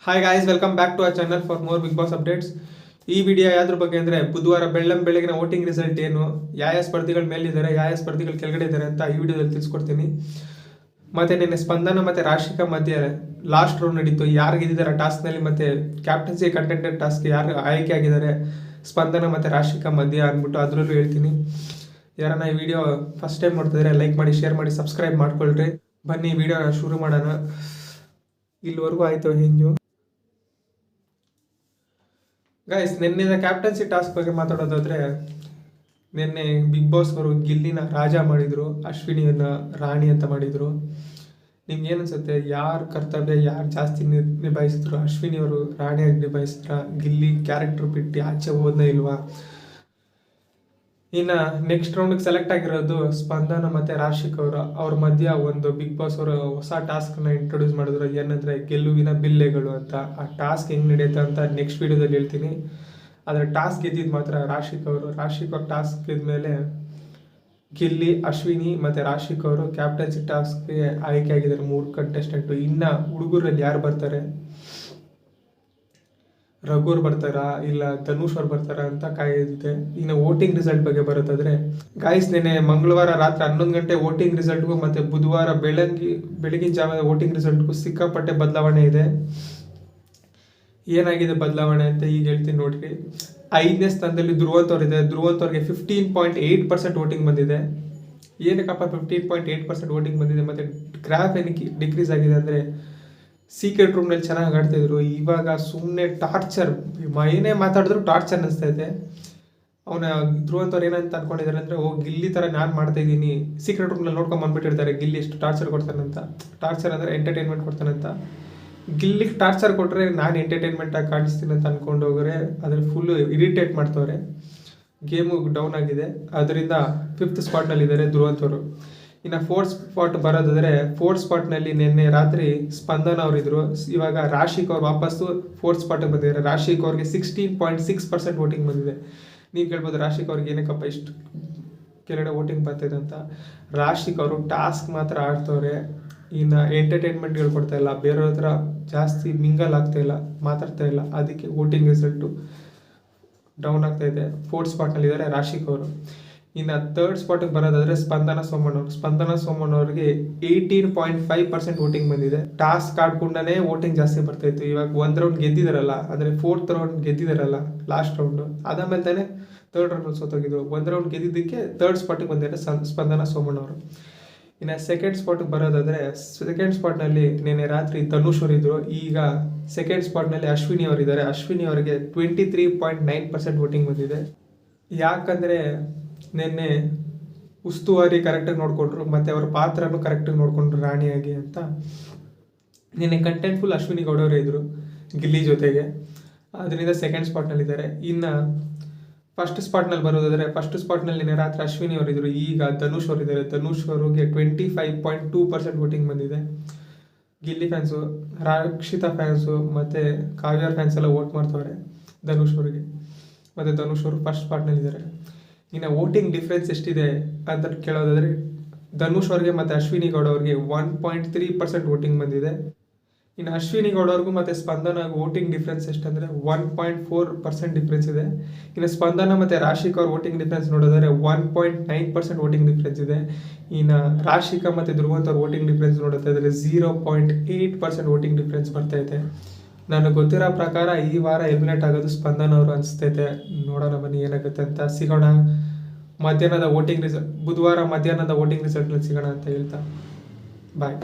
Hi guys, welcome back to our channel for more Bigg Boss updates. ಈ video ಯಾವ್ದ್ರ ಬಗ್ಗೆ ಅಂದರೆ ಬುಧವಾರ ಬೆಳಗಿನ ವೋಟಿಂಗ್ ರಿಸಲ್ಟ್ ಏನು, ಯಾವ ಸ್ಪರ್ಧಿಗಳ ಮೇಲಿದ್ದಾರೆ, ಯಾವ ಸ್ಪರ್ಧಿಗಳು ಕೆಳಗಡೆ ಇದ್ದಾರೆ ಅಂತ ಈ ವಿಡಿಯೋದಲ್ಲಿ ತಿಳಿಸ್ಕೊಡ್ತೀನಿ. ಮತ್ತು ನಿನ್ನೆ ಸ್ಪಂದನ ಮತ್ತು ರಾಶಿಕಾ ಮಧ್ಯೆ ಲಾಸ್ಟ್ ರೌಂಡ್ ನಡೀತು. ಯಾರು ಗೆದ್ದಿದ್ದಾರೆ ಟಾಸ್ಕ್ನಲ್ಲಿ, ಮತ್ತು ಕ್ಯಾಪ್ಟನ್ಸಿ ಕಂಟೆಂಟೆಡ್ ಟಾಸ್ಕ್ ಯಾರು ಆಯ್ಕೆ ಆಗಿದ್ದಾರೆ ಸ್ಪಂದನ ಮತ್ತು ರಾಶಿಕಾ ಮಧ್ಯೆ ಅಂದ್ಬಿಟ್ಟು ಅದರಲ್ಲೂ ಹೇಳ್ತೀನಿ. ಯಾರನ್ನ ಈ ವಿಡಿಯೋ ಫಸ್ಟ್ ಟೈಮ್ ನೋಡ್ತಿದ್ರೆ ಲೈಕ್ ಮಾಡಿ, ಶೇರ್ ಮಾಡಿ, ಸಬ್ಸ್ಕ್ರೈಬ್ ಮಾಡ್ಕೊಳ್ರಿ. ಬನ್ನಿ ವಿಡಿಯೋನ ಶುರು ಮಾಡೋಣ. ಇಲ್ಲಿವರೆಗೂ ಆಯಿತು ಹಿಂಜು ಗೈಸ್. ನಿನ್ನೆ ಕ್ಯಾಪ್ಟನ್ಸಿ ಟಾಸ್ಕ್ ಬಗ್ಗೆ ಮಾತಾಡೋದಾದ್ರೆ, ನಿನ್ನೆ ಬಿಗ್ ಬಾಸ್ ಅವರು ಗಿಲ್ಲಿನ ರಾಜ ಮಾಡಿದರು, ಅಶ್ವಿನಿಯನ್ನ ರಾಣಿ ಅಂತ ಮಾಡಿದರು. ನಿಮ್ಗೆ ಏನು ಅನ್ಸುತ್ತೆ, ಯಾರು ಕರ್ತವ್ಯ ಯಾರು ಜಾಸ್ತಿ ನಿಭಾಯಿಸಿದ್ರು? ಅಶ್ವಿನಿಯವರು ರಾಣಿಯಾಗಿ ನಿಭಾಯಿಸಿದ್ರ, ಗಿಲ್ಲಿ ಕ್ಯಾರೆಕ್ಟರ್ ಬಿಟ್ಟು ಆಚೆ ಹೋದ್ನ ಇಲ್ವಾ? ಇನ್ನು ನೆಕ್ಸ್ಟ್ ರೌಂಡ್ಗೆ ಸೆಲೆಕ್ಟ್ ಆಗಿರೋದು ಸ್ಪಂದನ ಮತ್ತು ರಾಶಿಕ್ ಅವ್ರ ಮಧ್ಯ ಒಂದು ಬಿಗ್ ಬಾಸ್ ಅವರು ಹೊಸ ಟಾಸ್ಕ್ನ ಇಂಟ್ರೊಡ್ಯೂಸ್ ಮಾಡಿದ್ರು. ಏನಂದರೆ ಗೆಲುವಿನ ಬಿಲ್ಲೆಗಳು ಅಂತ. ಆ ಟಾಸ್ಕ್ ಹೆಂಗೆ ನಡೆಯುತ್ತೆ ಅಂತ ನೆಕ್ಸ್ಟ್ ವೀಡಿಯೋದಲ್ಲಿ ಹೇಳ್ತೀನಿ. ಆದರೆ ಟಾಸ್ಕ್ ಗೆದ್ದಿದ್ದು ಮಾತ್ರ ರಾಶಿಕ್ ಅವ್ರ ಟಾಸ್ಕ್ ಗೆದ್ಮೇಲೆ ಗಿಲ್ಲಿ, ಅಶ್ವಿನಿ ಮತ್ತು ರಾಶಿಕ್ ಅವರು ಕ್ಯಾಪ್ಟನ್ಸಿ ಟಾಸ್ಕ್ಗೆ ಆಯ್ಕೆ ಆಗಿದ್ದಾರೆ 3 ಕಂಟೆಸ್ಟೆಂಟು. ಇನ್ನು ಹುಡುಗರಲ್ಲಿ ಯಾರು ಬರ್ತಾರೆ, ರಘುರ್ ಬರ್ತಾರಾ ಇಲ್ಲ ಧನುಷ್ ಅವ್ರು ಬರ್ತಾರಾ ಅಂತ ಕಾಯ್ದಿದೆ. ಇನ್ನು ವೋಟಿಂಗ್ ರಿಸಲ್ಟ್ ಬಗ್ಗೆ ಬರೋದಾದ್ರೆ ಗಾಯ್ಸ್, ನೆನೆ ಮಂಗಳವಾರ ರಾತ್ರಿ 11 ಗಂಟೆ ವೋಟಿಂಗ್ ರಿಸಲ್ಟ್ಗೂ ಮತ್ತು ಬುಧವಾರ ಬೆಳಗಿನ ಜಾವದ ವೋಟಿಂಗ್ ರಿಸಲ್ಟ್ಗೂ ಸಿಕ್ಕಾಪಟ್ಟೆ ಬದಲಾವಣೆ ಇದೆ. ಏನಾಗಿದೆ ಬದಲಾವಣೆ ಅಂತ ಈಗ ಹೇಳ್ತೀನಿ ನೋಡ್ರಿ. 5ನೇ ಸ್ಥಾನದಲ್ಲಿ ಧ್ರುವಂತ್ ಅವ್ರಿಗೆ 15.8% ವೋಟಿಂಗ್ ಬಂದಿದೆ. ಏನಕ್ಕಪ್ಪ 15.8% ವೋಟಿಂಗ್ ಬಂದಿದೆ? ಮತ್ತು ಗ್ರಾಫ್ ಏನಕ್ಕೆ ಡಿಕ್ರೀಸ್ ಆಗಿದೆ ಅಂದರೆ, ಸೀಕ್ರೆಟ್ ರೂಮ್ನಲ್ಲಿ ಚೆನ್ನಾಗಿ ಆಡ್ತಾಯಿದ್ರು, ಇವಾಗ ಸುಮ್ಮನೆ ಟಾರ್ಚರ್, ಏನೇ ಮಾತಾಡಿದ್ರು ಟಾರ್ಚರ್ ಅನ್ನಿಸ್ತಾ ಇದೆ. ಅವನ ಧ್ರುವಂತ್ ಅವ್ರು ಏನಂತ ಅನ್ಕೊಂಡಿದ್ದಾರೆ ಅಂದರೆ, ಗಿಲ್ಲಿ ಥರ ನಾನು ಮಾಡ್ತಾ ಇದ್ದೀನಿ, ಸೀಕ್ರೆಟ್ ರೂಮ್ನಲ್ಲಿ ನೋಡ್ಕೊಂಡು ಬಂದ್ಬಿಟ್ಟಿರ್ತಾರೆ ಗಿಲ್ಲಿ ಎಷ್ಟು ಟಾರ್ಚರ್ ಕೊಡ್ತಾನಂತ. ಟಾರ್ಚರ್ ಅಂದರೆ ಎಂಟರ್ಟೈನ್ಮೆಂಟ್ ಕೊಡ್ತಾನಂತ. ಗಿಲ್ಲಿಗೆ ಟಾರ್ಚರ್ ಕೊಟ್ಟರೆ ನಾನು ಎಂಟರ್ಟೈನ್ಮೆಂಟಾಗಿ ಕಾಣಿಸ್ತೀನಿ ಅಂತ ಅಂದ್ಕೊಂಡು ಹೋಗೋರೆ. ಅದ್ರ ಫುಲ್ಲು ಇರಿಟೇಟ್ ಮಾಡ್ತವ್ರೆ. ಗೇಮು ಡೌನ್ ಆಗಿದೆ, ಅದರಿಂದ 5th ಸ್ಪಾಟ್ನಲ್ಲಿದ್ದಾರೆ ಧ್ರುವಂತ್ ಅವರು. ಇನ್ನು 4th ಸ್ಪಾಟ್ ಬರೋದಾದರೆ, 4th ಸ್ಪಾಟ್ನಲ್ಲಿ ನಿನ್ನೆ ರಾತ್ರಿ ಸ್ಪಂದನ ಅವರಿದ್ದರು. ಇವಾಗ ರಾಶಿಕ್ ಅವ್ರು ವಾಪಸ್ಸು 4th ಸ್ಪಾಟಿಗೆ ಬಂದಿದ್ದಾರೆ. ರಾಶಿಕ್ ಅವ್ರಿಗೆ 16.6% ವೋಟಿಂಗ್ ಬಂದಿದೆ. ನೀವು ಕೇಳ್ಬೋದು ರಾಶಿಕ್ ಅವ್ರಿಗೆ ಏನಕ್ಕಪ್ಪ ಇಷ್ಟು ಕೆಳಗಡೆ ವೋಟಿಂಗ್ ಬರ್ತಿದೆ ಅಂತ. ರಾಶಿಕ್ ಅವರು ಟಾಸ್ಕ್ ಮಾತ್ರ ಆಡ್ತವ್ರೆ, ಇನ್ನು ಎಂಟರ್ಟೈನ್ಮೆಂಟ್ ಹೇಳ್ಕೊಡ್ತಾ ಇಲ್ಲ, ಬೇರೆಯವ್ರ ಹತ್ರ ಜಾಸ್ತಿ ಮಿಂಗಲ್ ಆಗ್ತಾ ಇಲ್ಲ, ಮಾತಾಡ್ತಾ ಇಲ್ಲ. ಅದಕ್ಕೆ ವೋಟಿಂಗ್ ರಿಸಲ್ಟು ಡೌನ್ ಆಗ್ತಾ ಇದೆ. 4th ಸ್ಪಾಟ್ನಲ್ಲಿದ್ದಾರೆ ರಾಶಿಕ್ ಅವರು. ಇನ್ನು 3rd ಸ್ಪಾಟಿಗೆ ಬರೋದಾದರೆ ಸ್ಪಂದನ ಸೋಮಣ್ಣ ಅವ್ರಿಗೆ 18.5% ವೋಟಿಂಗ್ ಬಂದಿದೆ. ಟಾಸ್ಕ್ ಆಡ್ಕೊಂಡೇ ವೋಟಿಂಗ್ ಜಾಸ್ತಿ ಬರ್ತಾಯಿತ್ತು. ಇವಾಗ 1 ರೌಂಡ್ ಗೆದ್ದಿದಾರಲ್ಲ, ಅಂದರೆ 4th ರೌಂಡ್ ಗೆದ್ದಿದಾರಲ್ಲ ಲಾಸ್ಟ್ ರೌಂಡು, ಅದಾದಮೇಲೆ ತಾನೇ 3rd ರೌಂಡ್ ಸೋತೋಗಿದ್ರು. 1 ರೌಂಡ್ ಗೆದ್ದಿದ್ದಕ್ಕೆ 3rd ಸ್ಪಾಟಿಗೆ ಬಂದಿದ್ದಾರೆ ಸ್ಪಂದನ ಸೋಮಣ್ಣ ಅವರು. ಇನ್ನು 2nd ಸ್ಪಾಟಿಗೆ ಬರೋದಾದರೆ, 2nd ಸ್ಪಾಟ್ನಲ್ಲಿ ನಿನ್ನೆ ರಾತ್ರಿ ಧನುಷ್ ಅವರಿದ್ದರು. ಈಗ 2nd ಸ್ಪಾಟ್ನಲ್ಲಿ ಅಶ್ವಿನಿ ಅವರಿದ್ದಾರೆ. ಅಶ್ವಿನಿ ಅವರಿಗೆ 23.9% ವೋಟಿಂಗ್ ಬಂದಿದೆ. ಯಾಕಂದರೆ ನಿನ್ನೆ ಉಸ್ತುವಾರಿ ಕರೆಕ್ಟಾಗಿ ನೋಡಿಕೊಂಡ್ರು, ಮತ್ತು ಅವರ ಪಾತ್ರನೂ ಕರೆಕ್ಟಾಗಿ ನೋಡಿಕೊಂಡ್ರು ರಾಣಿಯಾಗಿ ಅಂತ. ನಿನ್ನೆ ಕಂಟೆಂಟ್ ಫುಲ್ ಅಶ್ವಿನಿ ಗೌಡವರೇ ಇದ್ದರು ಗಿಲ್ಲಿ ಜೊತೆಗೆ, ಅದರಿಂದ 2nd ಸ್ಪಾಟ್ನಲ್ಲಿದ್ದಾರೆ. ಇನ್ನು 1st ಸ್ಪಾಟ್ನಲ್ಲಿ ಬರೋದಾದರೆ, 1st ಸ್ಪಾಟ್ನಲ್ಲಿ ನಿನ್ನೆ ರಾತ್ರಿ ಅಶ್ವಿನಿ ಅವರಿದ್ದರು. ಈಗ ಧನುಷ್ ಅವರಿದ್ದಾರೆ. ಧನುಷ್ ಅವರಿಗೆ 25.2% ವೋಟಿಂಗ್ ಬಂದಿದೆ. ಗಿಲ್ಲಿ ಫ್ಯಾನ್ಸು, ರಕ್ಷಿತಾ ಫ್ಯಾನ್ಸು ಮತ್ತು ಕಾವ್ಯರ್ ಫ್ಯಾನ್ಸ್ ಎಲ್ಲ ವೋಟ್ ಮಾಡ್ತವ್ರೆ ಧನುಷ್ ಅವರಿಗೆ. ಮತ್ತು ಧನುಷ್ ಅವರು 1st ಸ್ಪಾಟ್ನಲ್ಲಿದ್ದಾರೆ. ಇನ್ನು ವೋಟಿಂಗ್ ಡಿಫ್ರೆನ್ಸ್ ಎಷ್ಟಿದೆ ಅಂತ ಕೇಳೋದಾದರೆ, ಧನುಷ್ ಅವ್ರಿಗೆ ಮತ್ತು ಅಶ್ವಿನಿ ಗೌಡ ಅವ್ರಿಗೆ 1.3% ವೋಟಿಂಗ್ ಬಂದಿದೆ. ಇನ್ನು ಅಶ್ವಿನಿ ಗೌಡ ಅವ್ರಿಗೂ ಮತ್ತು ಸ್ಪಂದನ ವೋಟಿಂಗ್ ಡಿಫ್ರೆನ್ಸ್ ಎಷ್ಟಂದರೆ 1.4% ಡಿಫ್ರೆನ್ಸ್ ಇದೆ. ಇನ್ನು ಸ್ಪಂದನ ಮತ್ತು ರಾಶಿಕ್ ಅವ್ರ ವೋಟಿಂಗ್ ಡಿಫ್ರೆನ್ಸ್ ನೋಡೋದಾದರೆ 1.9% ವೋಟಿಂಗ್ ಡಿಫ್ರೆನ್ಸ್ ಇದೆ. ಇನ್ನು ರಾಶಿಕಾ ಮತ್ತು ಧ್ರುವಂತ್ ಅವ್ರ ವೋಟಿಂಗ್ ಡಿಫ್ರೆನ್ಸ್ ನೋಡೋದಾದರೆ 0.8% ವೋಟಿಂಗ್ ಡಿಫ್ರೆನ್ಸ್ ಬರ್ತೈತೆ. ನನಗೆ ಗೊತ್ತಿರೋ ಪ್ರಕಾರ ಈ ವಾರ ಎಲಿಮಿನೇಟ್ ಆಗೋದು ಸ್ಪಂದನ ಅವರು ಅನಿಸ್ತೈತೆ. ನೋಡೋಣ ಬನ್ನಿ ಏನಾಗುತ್ತೆ ಅಂತ. ಸಿಗೋಣ ಬುಧವಾರ ಮಧ್ಯಾಹ್ನದ ವೋಟಿಂಗ್ ರಿಸಲ್ಟ್ನಲ್ಲಿ ಸಿಗೋಣ ಅಂತ ಹೇಳ್ತಾ ಬಾಯ್.